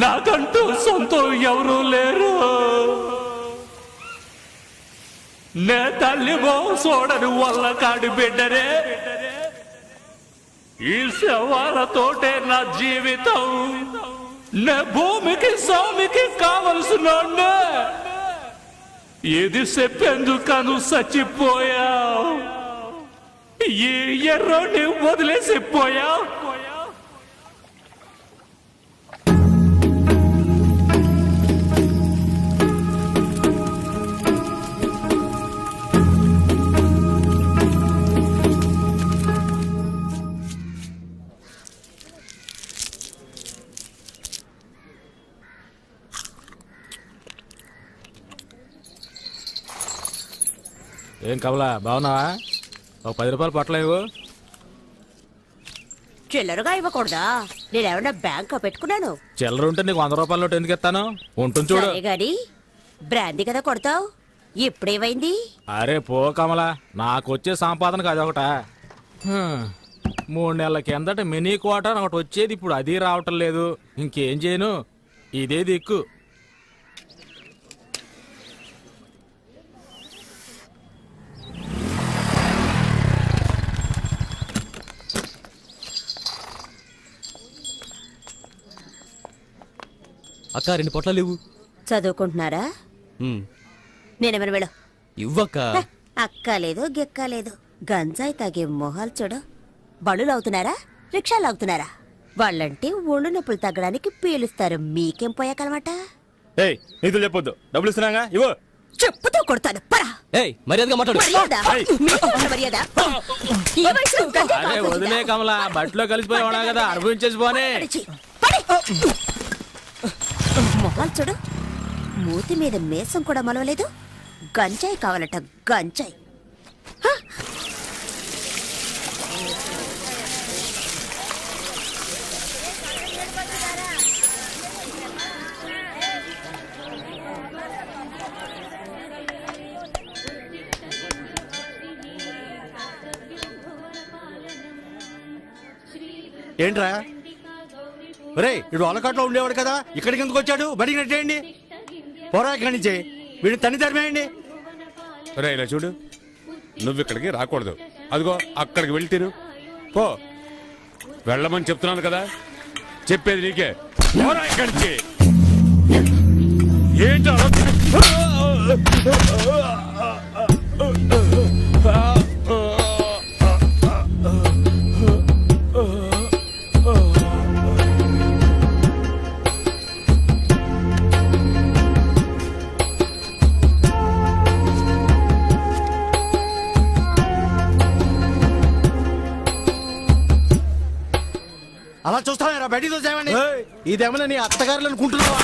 నాకంటూ సొంతం ఎవరూ లేరు. నే తల్లి చూడని వల్ల కాడి బిడ్డరే. ఈ శవాలతోటే నా జీవితం. నే భూమికి స్వామికి కావలసిన ఇది చెప్పేందుకను చచ్చిపోయా. ఈ ఎర్రోని వదిలేసిపోయా. ఏం కమలా, బాగున్నావా? ఒక 10 రూపాయలు పట్టలేవు? చిల్లరగా ఇవ్వకూడదా? నేనేమన్నా బ్యాంక్ పెట్టుకున్నాను? చిల్లర ఉంటే నీకు 100 రూపాయల నోటు ఎందుకు ఇస్తాను? ఉంటుంది చూడు. గాని బ్రాందీ కదా కొడతావు, ఇప్పుడేమైంది? అరే పో కమలా, నాకు వచ్చే సంపాదనకు అదొకట. 3 నెలల కిందట మినీ క్వార్టర్ ఒకటి వచ్చేది, ఇప్పుడు అది రావటం లేదు. ఇంకేం చేయను, ఇదే దిక్కు. అక్క 2 పొట్లాలు ఇవ్వు. చదువుకుంటున్నారా? నేనేమన్నా వెళ్ళ ఇవ్వక్క. అక్కలేదు గిక్కలేదు, గంజాయి తాగే మొహాలు చూడు. బళ్ళు లాగుతున్నారా, రిక్షాలు లాగుతున్నారా? వాళ్ళంటే ఒళ్ళు నొప్పులు తగ్గడానికి పీలుస్తారు. మీకేం పోయాకనమాట? నీతో చెప్పొద్దు, డబ్బులు ఇస్తున్నాగా ఇవ్వు. చెప్పుతో కొడతాను, పరా. మర్యాదగా మాట్లాడు. అరే వదిలే కమలా, బట్టలో కలిసిపోయి కదా, అనుభవించేసి పోనే. మొహాలు చూడు, మూతి మీద మేసం కూడా మలవలేదు. గంజాయి కావాలట, గంజాయి. ఏంట్రా రే, ఇడు అలకాట్లో ఉండేవాడు కదా, ఇక్కడికి ఎందుకు వచ్చాడు? బడికి నెట్టేయండి, పోరా ఇక్కడి నుంచి. వీడిని తన్ని తరిమేయండి. రే ఇలా చూడు, నువ్వు ఇక్కడికి రాకూడదు. అదిగో అక్కడికి వెళ్తీరు పో. వెళ్ళమని చెప్తున్నాను కదా, చెప్పేది నీకే. పోరా ఇక్కడి నుంచి. ఏంటి అలా చూస్తారా? బయటికి చూసామండి. ఇదేమన్నా నీ అత్తగారులు అనుకుంటున్నావా?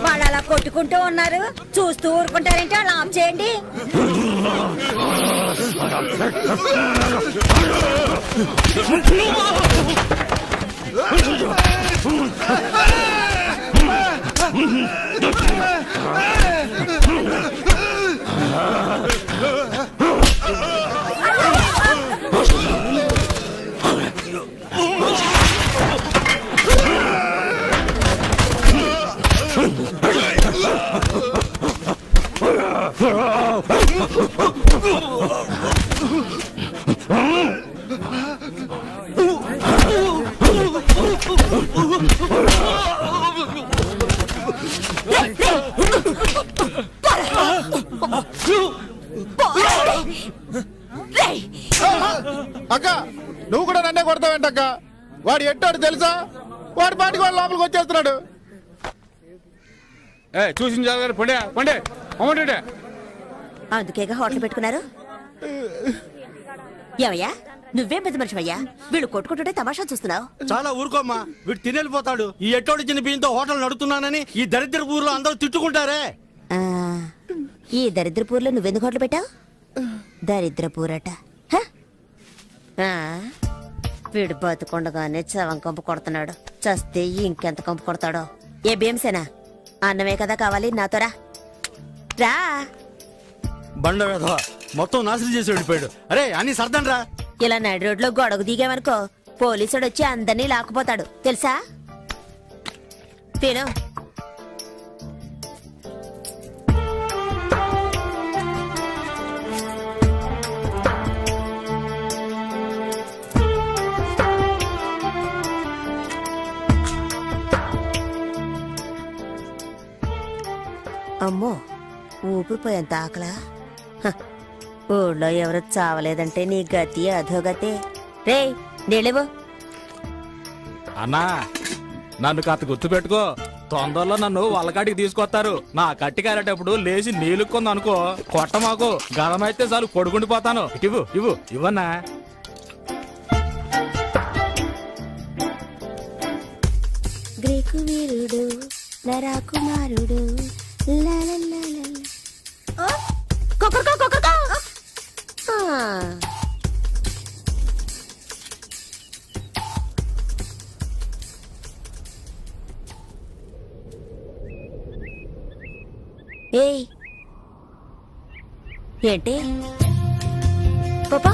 వాళ్ళు అలా కొట్టుకుంటూ ఉన్నారు, చూస్తూ ఊరుకుంటారంటే అలా ఆఫ్ చేయండి. అక్క నువ్వు కూడా నన్నే కొడతావేంటక్క? వాడు ఎట్టాడు తెలుసా? వాడి పాటికి వాడు లోపలికి వచ్చేస్తున్నాడు. చూసిన జాగ్రత్త పండే పండే అమ్మంటే అందుకేగా హోటల్ పెట్టుకున్నారు. ఏమయ్యా నువ్వేం పెద్ద మనిషివయ్యా, వీళ్ళు కొట్టుకుంటుంటే తమాషా చూస్తున్నావు. చాలా ఊరుకోమ్మా, వీడు తినేళ్ళిపోతాడు. ఈ ఎట్టోడు చిన్న బియ్యంతో హోటల్ నడుపుతున్నానని ఈ దరిద్ర ఊర్లో అందరూ తిట్టుకుంటారే. ఈ దరిద్రపూర్లో నువ్వెందుకు హోటల్ పెట్టావు? దరిద్రపూరట. వీడు బతుకుండగానే చవం కంపు కొడుతున్నాడు, చస్తే ఇంకెంత కంపు కొడతాడో. ఏ భీమసేనా అన్నమే కదా కావాలి, నాతో రా. బండ వేధవ మొత్తం నాశనం చేసి వెళ్ళిపోయాడు. అరే అని సర్దన్ రా. ఇలా నడి రోడ్లో గొడవ దిగామనుకో పోలీసుడు వచ్చి అందరినీ లాక్కుపోతాడు తెలుసా. తిను. అమ్మో ఊపిరిపోయేంత ఆకలా. ఊళ్ళో ఎవరు చావలేదంటే నీ గతి అధోగతే. రే నీళ్ళేవు. అన్నా నన్ను కాస్త గుర్తు పెట్టుకో, తొందరలో నన్ను వాళ్ళకాడికి తీసుకొస్తారు. నా కట్టి కారేటప్పుడు లేచి నీళ్ళుకుంది అనుకో, కొట్ట మాకు గదమైతే చాలు పడుకుండిపోతాను. ఇవ్వు ఇవ్వు ఇవ్వన్నా. గ్రీకు వీరుడు నరాకుమారుడు ఏయ్ ఏంటి పాపా?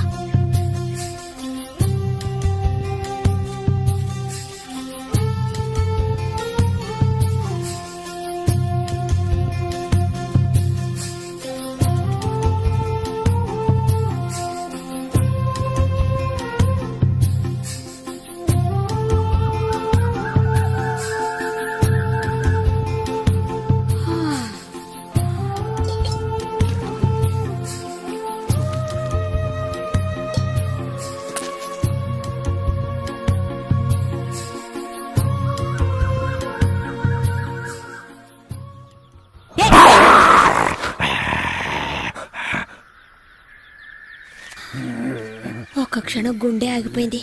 ఒక్క క్షణం గుండె ఆగిపోయింది.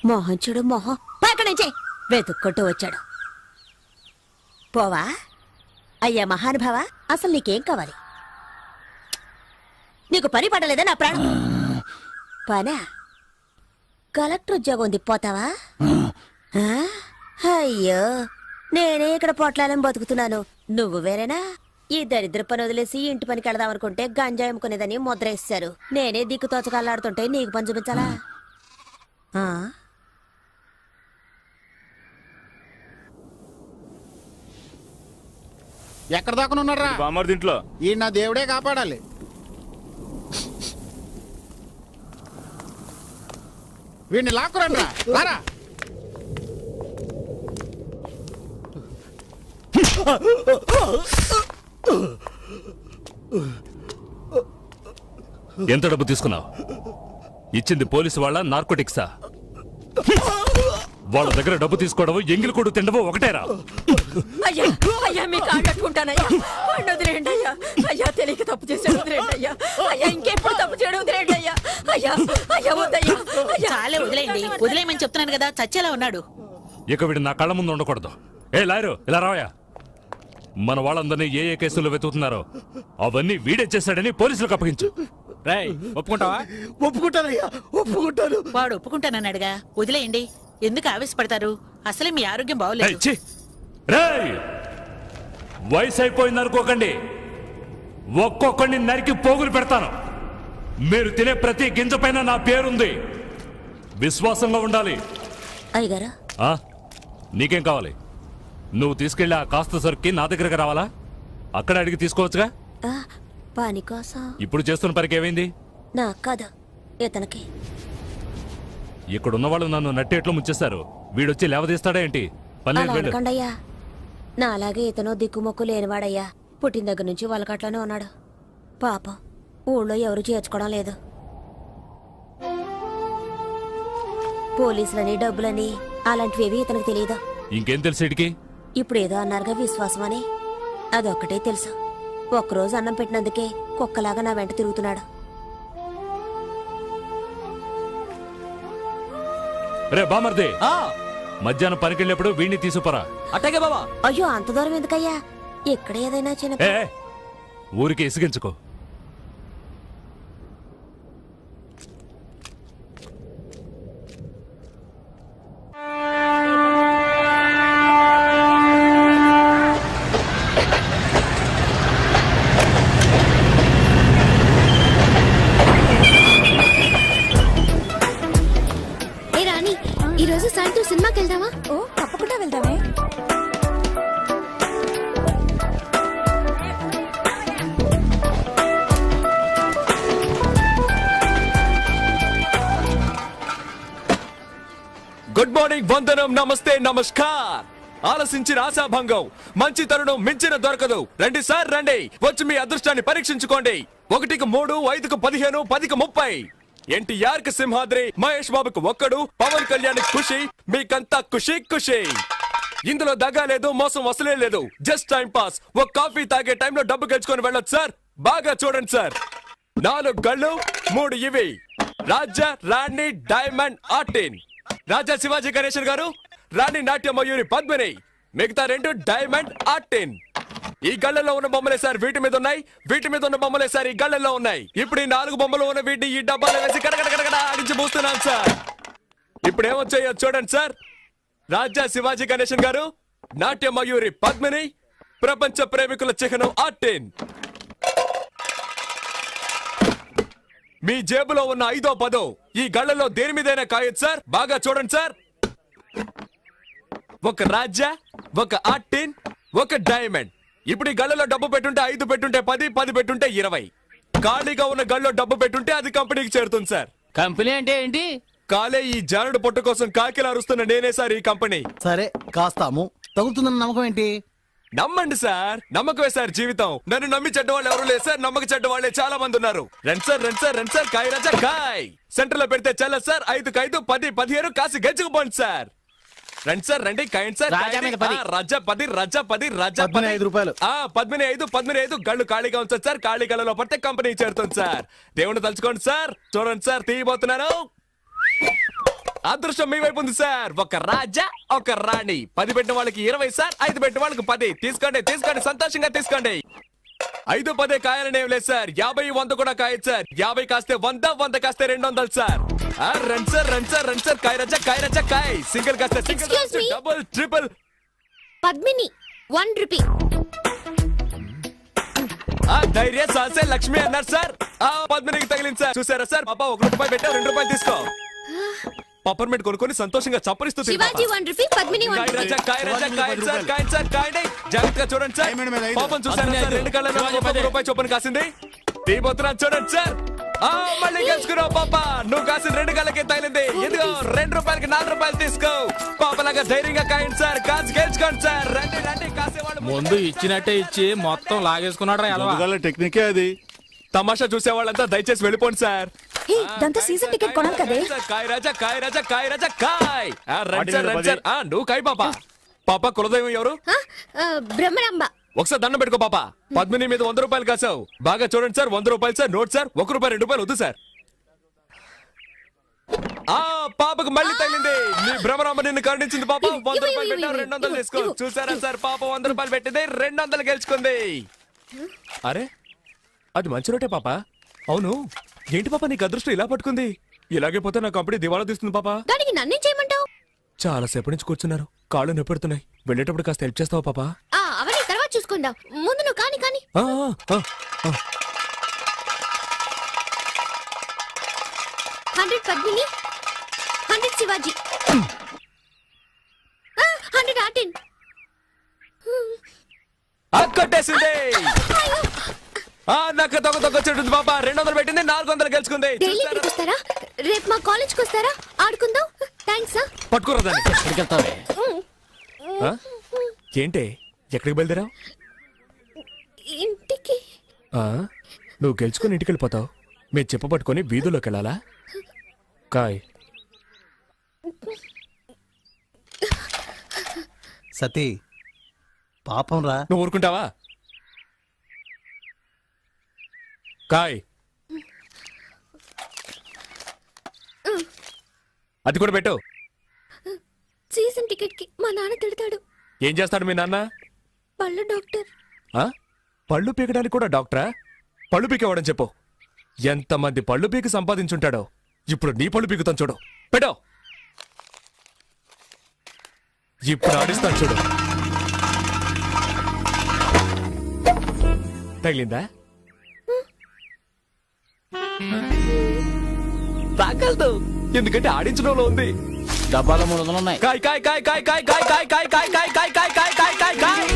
మోహన్ చూడు మోహన్ పక్కన నుంచి వెతుక్కుంటూ వచ్చాడు. పోవా అయ్యా మహానుభావ, అసలు నీకేం కావాలి? నీకు పని పడలేదా నా ప్రాణం? పనా? కలెక్టర్ ఉద్యోగం ఉంది, పోతావా? అయ్యో నేనే ఇక్కడ పొట్లాలని బతుకుతున్నాను, నువ్వు వేరేనా? ఈ దరిద్ర పని వదిలేసి ఇంటి పనికి వెళదాం అనుకుంటే గంజాయి అమ్ముకునేదని ముద్ర వేస్తారు. నేనే దిక్కు తోచకల్లాడుతుంటే నీకు పని చూపించాలా? ఎక్కడ దాకా బామర్దింట్లో ఈ నా దేవుడే కాపాడాలి. వీడిని లాక్కురండి రారా. ఎంత డబ్బు తీసుకున్నావు? ఇచ్చింది పోలీసు వాళ్ళ నార్కోటిక్సా? వాళ్ళ దగ్గర డబ్బు తీసుకోవడం ఎంగిలి కొడు తిండవో ఒకటేరా? అయ్యా అయ్యా మీ కాళ్ళట్టుకుంటానయ్యా, వదిలేండి అయ్యా. అయ్యా తెలియక తప్పు చేశాడు, వదిలేండి అయ్యా. అయ్యా ఇంకెప్పుడు తప్పు చేయడం, వదిలేండి అయ్యా. అయ్యా అయ్యా వద్దయ్యా. చాలే వదిలేయండి, వదిలేయమని చెప్తున్నాను కదా, చచ్చేలా ఉన్నాడు. ఇక వీడు నా కళ్ళ ముందు ఉండకూడదు. ఏ లాయరు ఇలా రావయా. మన వాళ్ళందరినీ ఏ ఏ కేసుల్లో వెతుకుతున్నారో అవన్నీ వీడే చేశాడని పోలీసులకు అప్పగించు. రేయ్ ఒప్పుకుంటావా? ఒప్పుకుంటానయ్యా, ఒప్పుకుంటాను. వాడు ఒప్పుకుంటానన్నాడుగా, వదిలేయండి. ఎందుకు ఆవేశపడతారు? అసలే మీ ఆరోగ్యం బాగోలేదు. రేయ్ వయసు అయిపోయింది అనుకోకండి, ఒక్కొక్కడిని నరికి పోగులు పెడతాను. మీరు తినే ప్రతి గింజ పైన నా పేరుంది. విశ్వాసంగా ఉండాలి. అయ్యగారా, ఆ? నీకేం కావాలి? నువ్వు తీసుకెళ్ళి ఆ కాస్త సరుక్కి నా దగ్గరకు రావాలా? అక్కడ అడిగి తీసుకోవచ్చుగా. పని కోసం ఇప్పుడు చేస్తున్న పనికి ఏమైంది? నాకు కాదు, ఇతనికి. ఇక్కడున్న వాళ్ళు నన్ను నట్టేట్లు ముంచేస్తారు. వీడొచ్చి లేవదీస్తాడా ఏంటి? అలా పన్నెండు అనకండయ్యా. నా అలాగే ఇతను దిక్కుమొక్కు లేనివాడయ్యా. పుట్టిన దగ్గర నుంచి వాళ్ళకట్లోనే ఉన్నాడు. పాపం ఊళ్ళో ఎవరు చేర్చుకోవడం లేదు. పోలీసులని, డబ్బులని అలాంటివేవి ఇతనికి తెలియదు. ఇంకేం తెలుసు ఇడికి? ఇప్పుడు ఏదో అన్నారుగా విశ్వాసం అని, అదొక్కటే తెలుసు. ఒక్కరోజు అన్నం పెట్టినందుకే కుక్కలాగా నా వెంట తిరుగుతున్నాడు. రే బామర్ది, ఆ, మధ్యాహ్నం పనికెళ్ళినప్పుడు వీడిని తీసుకురా. అట్టాగే బావా. అయ్యో, అంత దూరం ఎందుకయ్యా? ఇక్కడ ఏదైనా చిన్న ఏ ఊరికి ఇసిగించుకో. ఏ రాణి, ఈ రోజు సాయంత్రం సినిమాకి వెళ్దామా? ఓ, తప్పకుండా వెళ్దామే. గుడ్ మార్నింగ్, వందనం, నమస్తే, నమస్కార్. ఆలసించిన ఆశాభంగం, మంచి తరుణం మించిన దొరకదు. రండి సార్, రండి, వచ్చి మీ అదృష్టాన్ని పరీక్షించుకోండి. 1కి 3, 5కి 15, 10కి 30. ఎన్టీఆర్ కి సింహాద్రి, మహేష్ బాబుకు ఒక్కడు, పవన్ కళ్యాణ్ ఖుషి, మీకంతా ఖుషి ఖుషి. ఇందులో దగ్గా లేదు, మోసం వసలే లేదు. Just time pass. ఒక కాఫీ తాగే టైంలో డబ్బు గెలుచుకొని వెళ్ళొచ్చు సార్. బాగా చూడండి సార్. 4 గళ్ళు, 3 ఇవి. రాజా, రాణి, డైమండ్, ఆర్టిన్. రాజా శివాజీ గణేశన్ గారు, రాణి నాట్య మయూరి పద్మిని, మిగతా 2 డైమండ్, ఆర్టిన్. ఈ గళ్ళలో ఉన్న బొమ్మలే సార్ వీటి మీద ఉన్నాయి, వీటి మీద ఉన్న బొమ్మలే సార్ ఈ గళ్ళలో ఉన్నాయి. ఇప్పుడు ఈ 4 బొమ్మలు ఉన్న వీటిని ఈ డబ్బాలో వేసి కడగడగడగడ ఆడించి పూస్తున్నాను సార్. ఇప్పుడు ఏమొచ్చాయో చూడండి సార్. రాజా శివాజీ గణేశన్ గారు, నాట్య మయూరి పద్మిని, ప్రపంచ ప్రేమికుల చిహ్నం ఆర్టిన్. మీ జేబులో ఉన్న 5వ 10 ఈ గళ్ళలో దేని మీదైనా కాయొచ్చు సార్. బాగా చూడండి సార్. ఒక రాజా, ఒక ఆర్టిన్, ఒక డైమండ్. ఇప్పుడు ఈ గళ్ళలో డబ్బు పెట్టుంటే 5 పెట్టుంటే 10, 10 పెట్టుంటే 20. ఖాళీగా ఉన్న గళ్ళలో డబ్బు పెట్టుంటే అది కంపెనీకి చేరుతుంది సార్. కంపెనీ అంటే ఏంటి? కాలే ఈ జానుడు పొట్ట కోసం కాకిలా అరుస్తున్న నేనే సార్ ఈ కంపెనీ. సరే, కాస్తాము. తగులుతుందన్న నమ్మకం ఏంటి? నమ్మండి సార్, నమ్మకమే సార్ జీవితం. నన్ను నమ్మి చెడ్డవాళ్ళు ఎవరు లేదు సార్, నమ్మక చెడ్డవాళ్లే చాలా మంది ఉన్నారు. రండి సార్, రండి సార్, రండి సార్. కాయ రాజా కాయ్. సెంటర్ లో పెడితే చల్ల సార్. 5కి 5, 10, 15 కాసి గెలుచుకుపోండి సార్. రండి సార్, రండి, కాయండి సార్. రాజా మీద 10. రాజా 10, రాజా 10, రాజా 15 రూపాయలు. 15, 15 గళ్ళు ఖాళీగా ఉంచండి సార్. ఖాళీ గళ్ళలో పడితే కంపెనీ చేరుతుంది సార్. దేవుని తలుచుకోండి సార్. చూడండి సార్, తీయబోతున్నాను. అదృష్టం మీ వైపు ఉంది సార్. ఒక రాజా, ఒక రాణి. 10 పెట్టిన వాళ్ళకి 20 సార్, 5 పెట్టిన వాళ్ళకి 10. తీసుకోండి, తీసుకోండి, సంతోషంగా తీసుకోండి. 5, 10 కాయాలని ఏం లేదు సార్. 50, 100 కూడా కాయచ్చు సార్. 50 కాస్తే 100, 100 కాస్తే 200 సార్. రండి సార్, రండి సార్, రండి సార్. కాయ రాజా, కాయ రాజా, కాయ్. సింగిల్ కాస్తే single, Excuse me. Double, triple. Padmini 1 rupee. ధైర్య సాసే లక్ష్మి అన్నారు సార్. పద్మినికి తగిలింది సార్. చూసారా సార్, పాప 1 రూపాయి పెట్టా, 2 రూపాయలు తీసుకో. పప్పర్మెంట్ కొనుక్కొని సంతోషంగా చప్పరిస్తూ శివాజీ 1 రూపీ, పద్మిని 1 రూపీ. జాగ్రత్తగా చూడండి సార్. పాపం చూసారా సార్, 2 కళ్ళలో 1 రూపాయి చొప్పున కాసింది. తీయబోతున్నా చూడండి సార్. మళ్ళీ గెలుచుకున్నావు పాప. నువ్వు కాసిన 2 కళ్ళకి తగిలింది. ఇదిగో 2 రూపాయలకి 4 రూపాయలు తీసుకో. పాపలాగా ధైర్యంగా కాయండి సార్. కాసి గెలుచుకోండి సార్. రండి, రండి, కాసేవాళ్ళు ముందు ఇచ్చినట్టే ఇచ్చి మొత్తం లాగేసుకున్నాడు రా. టెక్నికే అది. తమాషా చూసే వాళ్ళంతా దయచేసి వెళ్ళిపోండి సార్. దాంతో సీజన్ టికెట్ కొనాలి కదే. కాయ్ రాజా, కాయ్ రాజా, కాయ్ రాజా, కాయ్. రండి సార్, రండి సార్. నువ్వు కాయ్ పాప. పాప కులదైవం ఎవరు? బ్రహ్మరాంబ. ఒకసారి దండం పెట్టుకో పాప. పద్మిని మీద 100 రూపాయలు కాసావు. బాగా చూడండి సార్. 100 రూపాయలు సార్. Note sir. 1 రూపాయి 2 రూపాయలు వద్దు సార్. పాపకు మళ్ళీ తగిలింది. నీ భ్రమరాంబ నిన్ను కరుణించింది పాప. 100 రూపాయలు పెట్టావు, 200 తీసుకో. చూసారా సార్, పాప 100 రూపాయలు పెట్టింది, 200 గెలుచుకుంది. అరే, అది మంచి రోటే పాప. అవును, ఏంటి పాప నీకు అదృష్టం ఇలా పట్టుకుంది? ఇలాగే పోతే నా కంపెనీ దివాళా తీస్తుంది పాప. దానికి నన్నేం చేయమంటావు? చాలా సేపటి నుంచి కూర్చున్నారు, కాళ్ళు నొప్పెడుతున్నాయి. వెళ్ళేటప్పుడు కాస్త హెల్ప్ చేస్తావా పాప? అవన్నీ తర్వాత చూసుకుందాం. ముందు నువ్వు కాని కాని. 100 పద్మిని, 100 శివాజీ, 100 ఆర్టిన్. కొట్టేసింది. నాకు తొక్కొచ్చేటుంది పాప. 200 పెట్టింది, 400 గెలుచుకుంది. డైలీ ఇక్కడికి వస్తారా? రేపు మా కాలేజ్కి వస్తారా? ఆడుకుందాం. థ్యాంక్స్. పట్టుకోరా దాన్ని. ఎక్కడికి వెళ్తావే? ఏంటి ఎక్కడికి బయలుదేరావు? ఇంటికి. నువ్వు గెలుచుకుని ఇంటికి వెళ్ళిపోతావు. మీరు చెప్ప పట్టుకొని వీధుల్లోకి వెళ్ళాలా? కాయ్ సతీ పాపం రా. నువ్వు ఊరుకుంటావా? కాయ్ అది కూడా పెట్టు. సీజన్ టికెట్ కి మా నాన్న తిడతాడు. ఏం చేస్తాడు మీ నాన్న? పళ్ళు డాక్టర్. పళ్ళు పీకడానికి కూడా డాక్టరా? పళ్ళు పీకేవాడని చెప్పు. ఎంతమంది పళ్ళు పీకి సంపాదించుంటాడో. ఇప్పుడు నీ పళ్ళు పీకుతాను చూడు. పెట్టో. ఇప్పుడు ఆడిస్తాను చూడు. తగిలిందా? తాకల్దు, ఎందుకంటే ఆడించడంలో ఉంది. డబ్బాలో 300 ఉన్నాయి. కాయ్ కాయ్ కాయ్ కాయ్ కాయ్ కాయ్ కాయ్ కాయ్ కాయ్ కాయ్ కాయ్ కాయ్ కాయ్ కాయ్ కాయ్ కాయ్.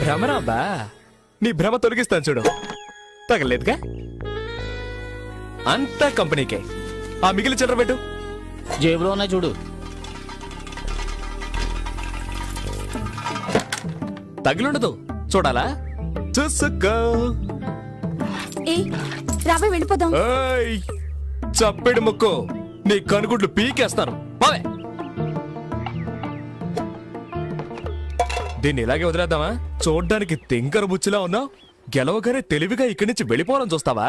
భ్రమరాంబా, నీ భ్రమ తొలగిస్తాను చూడు. తగలేదుగా? అంతా కంపెనీకే. ఆ మిగిలిన చిల్లర పెట్టు. జేబులో ఉన్నాయి చూడు. తగిలుండదు, చూడాలా? చూసుకో. రాబోయ్ వెళ్ళిపోదాం. చప్పెడు ముక్కు, నీ కనుగుడ్లు పీకేస్తాను. బావే, దీన్ని ఇలాగే వదిలేద్దామా? చూడ్డానికి తింకర బుచ్చిలా ఉన్నావు. గెలవగానే తెలివిగా ఇక్కడి నుంచి వెళ్ళిపోవాలని చూస్తావా?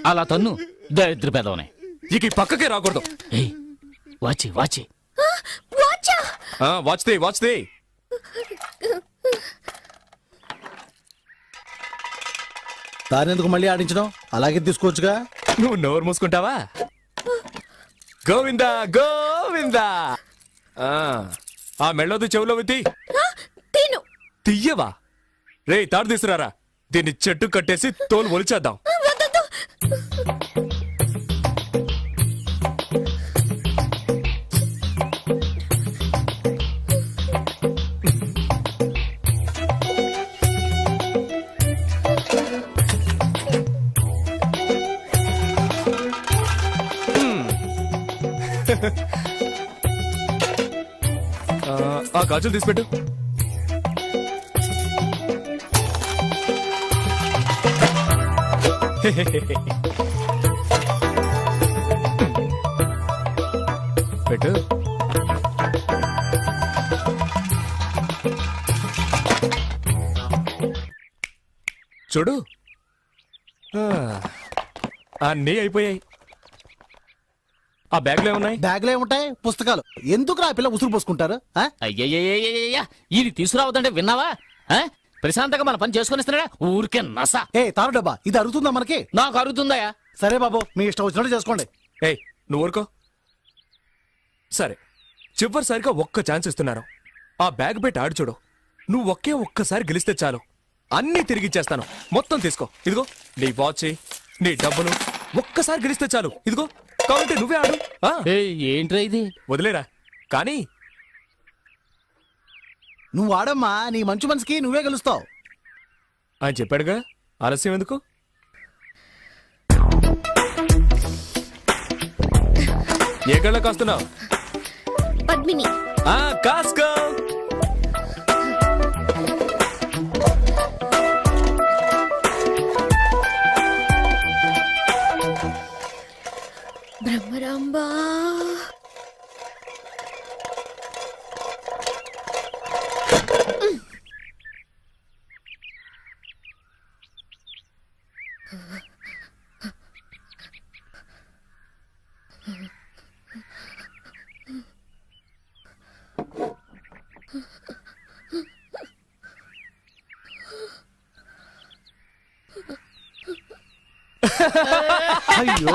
అలా తన్ను దరిద్ర పెదవనే. ఇక ఈ పక్కకే రాకూడదు. వాచి వాచి వాచ్ది వాచ్ది. దానెందుకు మళ్ళీ ఆడించడం? అలాగే తీసుకోవచ్చుగా. నువ్వు నోరు మూసుకుంటావా? గోవిందా గోవిందా. ఆ మెళ్ళోది చెవులో విత్తి తీయవా? రే తాడు తీసుకురారా. దీన్ని చెట్టు కట్టేసి తోలు ఒలిచేద్దాం. ఆ గాజులు తీసిపెట్టు. పెట్టు. చూడు, అన్నీ అయిపోయాయి. ఆ బ్యాగ్లో ఏమున్నాయి? బ్యాగ్లో ఏముంటాయి? పుస్తకాలు. ఎందుకు రా పిల్ల ఉసురు పోసుకుంటారు? అయ్యయ్యా, ఇది తీసుకురావద్దంటే విన్నావా? ప్రశాంతంగా మన పని చేసుకుని ఇస్తున్నాడా? ఊరికే నస. తారు డబ్బా, ఇది అరుగుతుందా మనకి? నాకు అరుగుతుందా? సరే బాబు, మీ ఇష్టం వచ్చినట్టు చేసుకోండి. నువ్వు ఊరుకో. సరే, చివరిసారిగా ఒక్క ఛాన్స్ ఇస్తున్నాను. ఆ బ్యాగ్ పెట్టి ఆడి చూడు. నువ్వు ఒక్కసారి గెలిస్తే చాలు, అన్నీ తిరిగిచ్చేస్తాను. మొత్తం తీసుకో. ఇదిగో నీ వాచ్, నీ డబ్బులు. ఒక్కసారి గెలిస్తే చాలు. ఇదిగో, కావాలంటే నువ్వే ఆడు. ఏంట్రా ఇది? వదిలేరా. కానీ నువ్వు ఆడమ్మా, నీ మంచి మనసుకి నువ్వే గెలుస్తావు. ఆయన చెప్పాడుగా, ఆలస్యం ఎందుకు? ఏ కళ్ళ కాస్తున్నావు? పద్మిని. కాస్కో. బ్రహ్మరాంబా. అయ్యో,